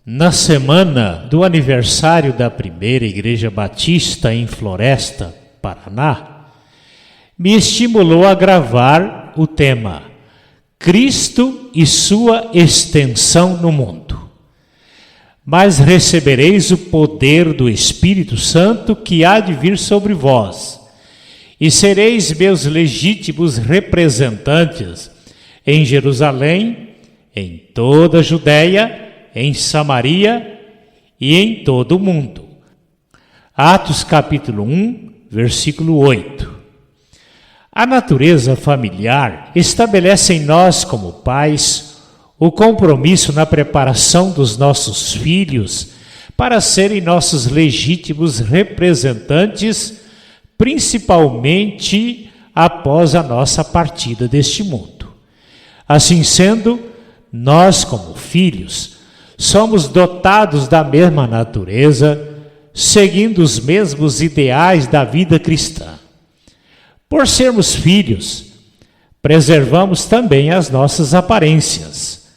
Na semana do aniversário da primeira Igreja Batista em Floresta, Paraná, me estimulou a gravar o tema Cristo e sua extensão no mundo. Mas recebereis o poder do Espírito Santo que há de vir sobre vós, e sereis meus legítimos representantes em Jerusalém, em toda a Judéia, em Samaria e em todo o mundo. Atos capítulo 1, versículo 8. A natureza familiar estabelece em nós, como pais, o compromisso na preparação dos nossos filhos para serem nossos legítimos representantes, principalmente após a nossa partida deste mundo. Assim sendo, nós, como filhos, somos dotados da mesma natureza, seguindo os mesmos ideais da vida cristã. Por sermos filhos, preservamos também as nossas aparências.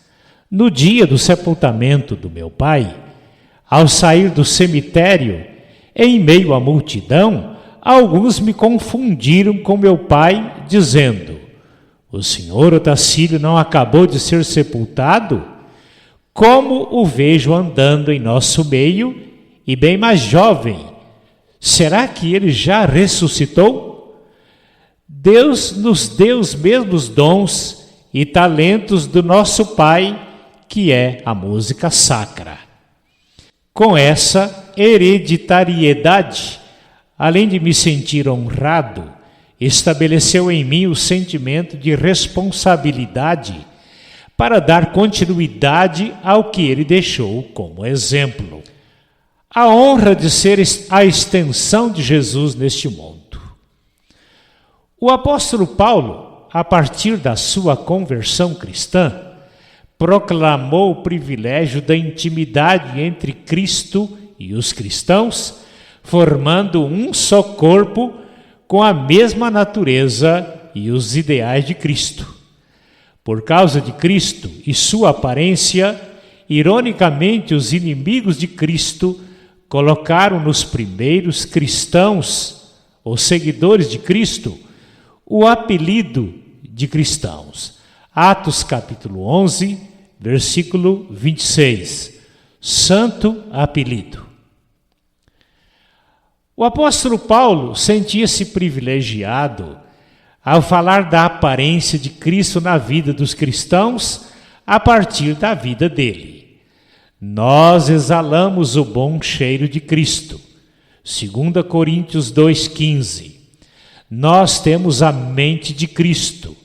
No dia do sepultamento do meu pai, ao sair do cemitério, em meio à multidão, alguns me confundiram com meu pai, dizendo: "O senhor Otacílio não acabou de ser sepultado? Como o vejo andando em nosso meio e bem mais jovem? Será que ele já ressuscitou?" Deus nos deu os mesmos dons e talentos do nosso Pai, que é a música sacra. Com essa hereditariedade, além de me sentir honrado, estabeleceu em mim o sentimento de responsabilidade para dar continuidade ao que ele deixou como exemplo. A honra de ser a extensão de Jesus neste mundo. O apóstolo Paulo, a partir da sua conversão cristã, proclamou o privilégio da intimidade entre Cristo e os cristãos, formando um só corpo com a mesma natureza e os ideais de Cristo. Por causa de Cristo e sua aparência, ironicamente, os inimigos de Cristo colocaram nos primeiros cristãos, ou seguidores de Cristo, o apelido de cristãos. Atos capítulo 11, versículo 26. Santo apelido. O apóstolo Paulo sentia-se privilegiado ao falar da aparência de Cristo na vida dos cristãos a partir da vida dele. Nós exalamos o bom cheiro de Cristo. 2 Coríntios 2,15. Nós temos a mente de Cristo.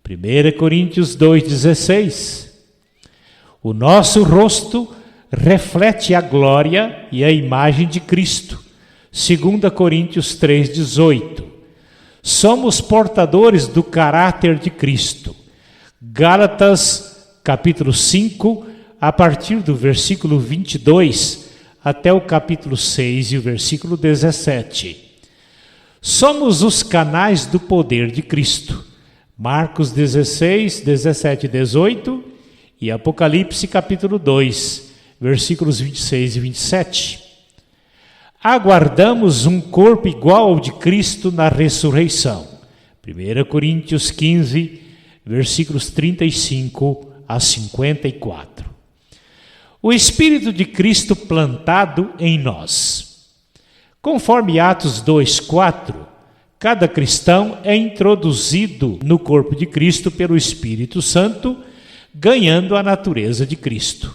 1 Coríntios 2,16. O nosso rosto reflete a glória e a imagem de Cristo. 2 Coríntios 3,18. Somos portadores do caráter de Cristo. Gálatas capítulo 5, a partir do versículo 22 até o capítulo 6 e o versículo 17. Somos os canais do poder de Cristo. Marcos 16, 17 e 18 e Apocalipse capítulo 2, versículos 26 e 27. Aguardamos um corpo igual ao de Cristo na ressurreição. 1 Coríntios 15, versículos 35 a 54. O Espírito de Cristo plantado em nós. Conforme Atos 2,4, cada cristão é introduzido no corpo de Cristo pelo Espírito Santo, ganhando a natureza de Cristo.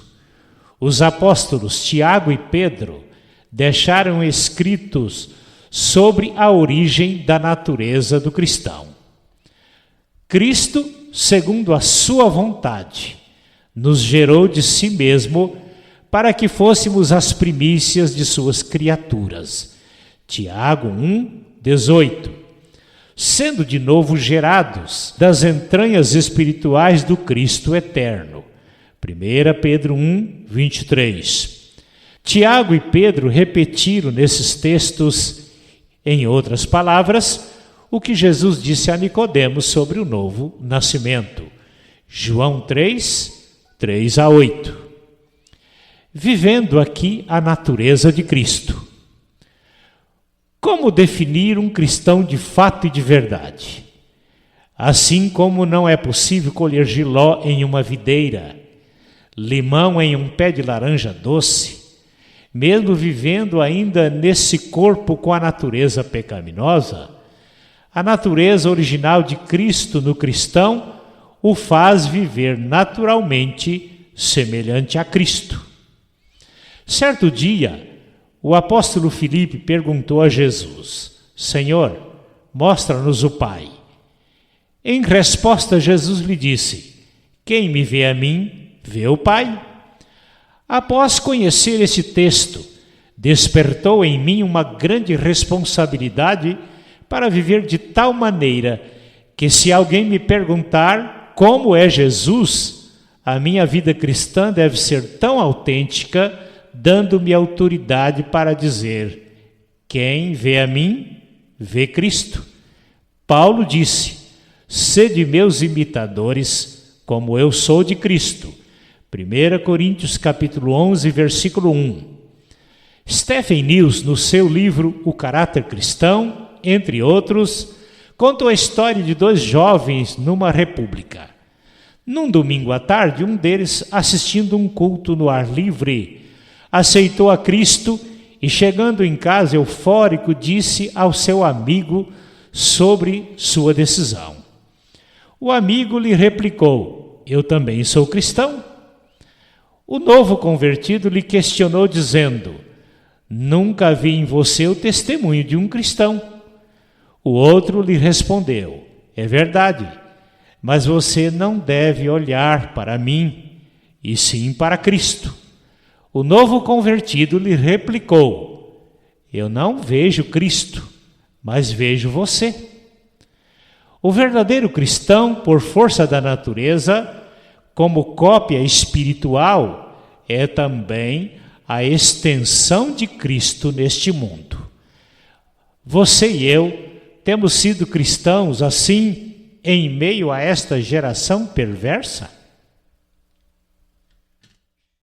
Os apóstolos Tiago e Pedro deixaram escritos sobre a origem da natureza do cristão. Cristo, segundo a sua vontade, nos gerou de si mesmo para que fôssemos as primícias de suas criaturas. Tiago 1, 18. Sendo de novo gerados das entranhas espirituais do Cristo eterno. 1 Pedro 1, 23. Tiago e Pedro repetiram nesses textos, em outras palavras, o que Jesus disse a Nicodemos sobre o novo nascimento. João 3, 3 a 8. vivendo aqui a natureza de Cristo. Como definir um cristão de fato e de verdade? Assim como não é possível colher jiló em uma videira, limão em um pé de laranja doce, mesmo vivendo ainda nesse corpo com a natureza pecaminosa, a natureza original de Cristo no cristão o faz viver naturalmente semelhante a Cristo. Certo dia, o apóstolo Filipe perguntou a Jesus: Senhor, mostra-nos o Pai. Em resposta, Jesus lhe disse: quem me vê a mim, vê o Pai. Após conhecer esse texto, despertou em mim uma grande responsabilidade para viver de tal maneira que, se alguém me perguntar como é Jesus, a minha vida cristã deve ser tão autêntica, dando-me autoridade para dizer: quem vê a mim, vê Cristo. Paulo disse: sede meus imitadores, como eu sou de Cristo. 1 Coríntios capítulo 11, versículo 1. Stephen Niels, no seu livro O Caráter Cristão, entre outros, conta a história de dois jovens numa república. Num domingo à tarde, um deles, assistindo um culto no ar livre, aceitou a Cristo e, chegando em casa eufórico, disse ao seu amigo sobre sua decisão. O amigo lhe replicou: eu também sou cristão. O novo convertido lhe questionou dizendo: nunca vi em você o testemunho de um cristão. O outro lhe respondeu: é verdade, mas você não deve olhar para mim, e sim para Cristo. O novo convertido lhe replicou: eu não vejo Cristo, mas vejo você. O verdadeiro cristão, por força da natureza, como cópia espiritual, é também a extensão de Cristo neste mundo. Você e eu temos sido cristãos assim em meio a esta geração perversa?